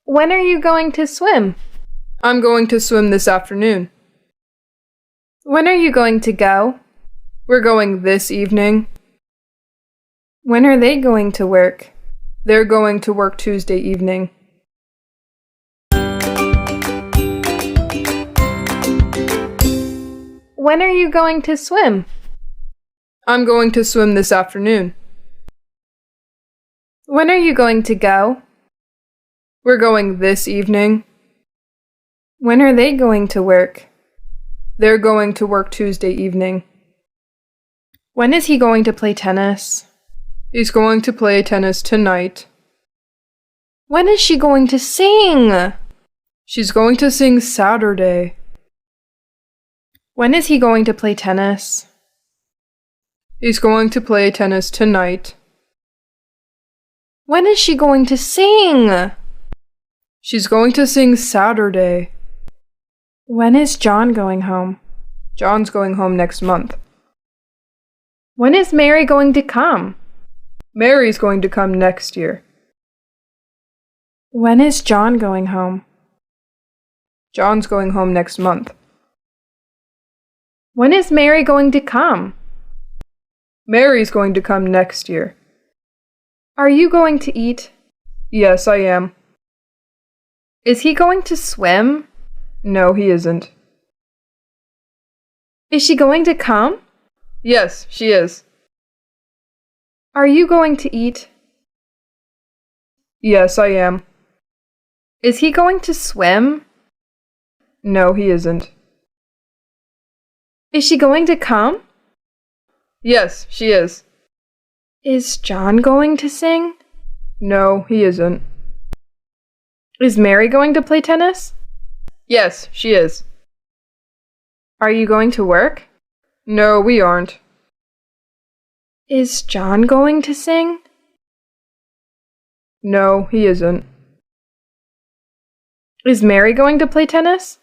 When are you going to swim? I'm going to swim this afternoon. When are you going to go? We're going this evening. When are they going to work? They're going to work Tuesday evening. When are you going to swim? I'm going to swim this afternoon. When are you going to go? We're going this evening. When are they going to work? They're going to work Tuesday evening. When is he going to play tennis? He's going to play tennis tonight. When is she going to sing? She's going to sing Saturday. When is he going to play tennis? He's going to play tennis tonight. When is she going to sing? She's going to sing Saturday. When is John going home? John's going home next month. When is Mary going to come? Mary's going to come next year. When is John going home? John's going home next month. When is Mary going to come? Mary's going to come next year. Are you going to eat? Yes, I am. Is he going to swim? No, he isn't. Is she going to come? Yes, she is. Are you going to eat? Yes, I am. Is he going to swim? No, he isn't. Is she going to come? Yes, she is. Is John going to sing? No, he isn't. Is Mary going to play tennis? Yes, she is. Are you going to work? No, we aren't. Is John going to sing? No, he isn't. Is Mary going to play tennis?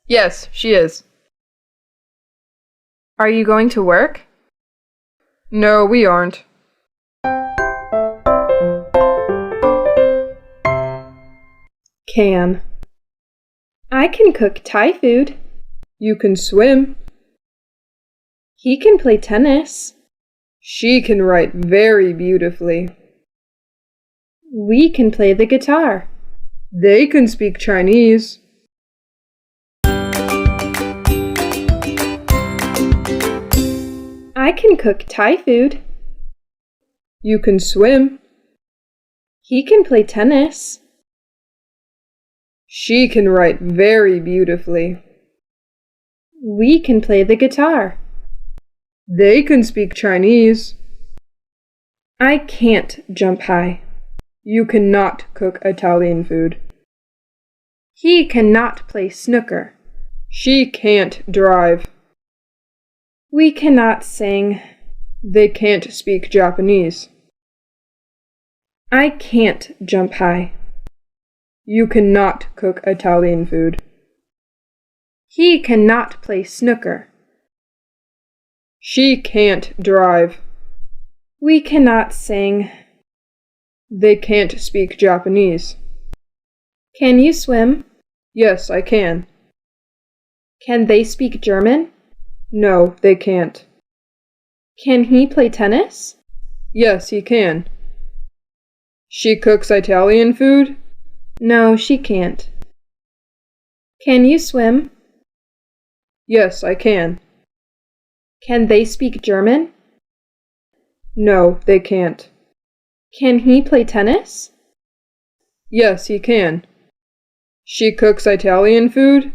Yes, she is. Are you going to work? No, we aren't. Can. I can cook Thai food. You can swim. He can play tennis. She can write very beautifully. We can play the guitar. They can speak Chinese. I can cook Thai food. You can swim. He can play tennis. She can write very beautifully. We can play the guitar. They can speak Chinese. I can't jump high. You cannot cook Italian food. He cannot play snooker. She can't drive. We cannot sing. They can't speak Japanese. I can't jump high. You cannot cook Italian food. He cannot play snooker. She can't drive. We cannot sing. They can't speak Japanese. Can you swim? Yes, I can. Can they speak German? No, they can't. Can he play tennis? Yes, he can. She cooks Italian food? No, she can't. Can you swim? Yes, I can. Can they speak German? No, they can't. Can he play tennis? Yes, he can. She cooks Italian food?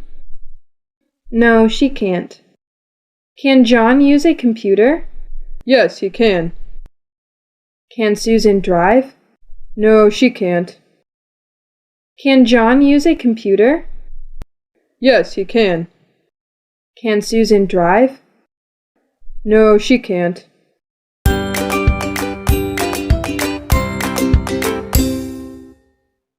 No, she can't. Can John use a computer? Yes, he can. Can Susan drive? No, she can't. Can John use a computer? Yes, he can. Can Susan drive? No, she can't.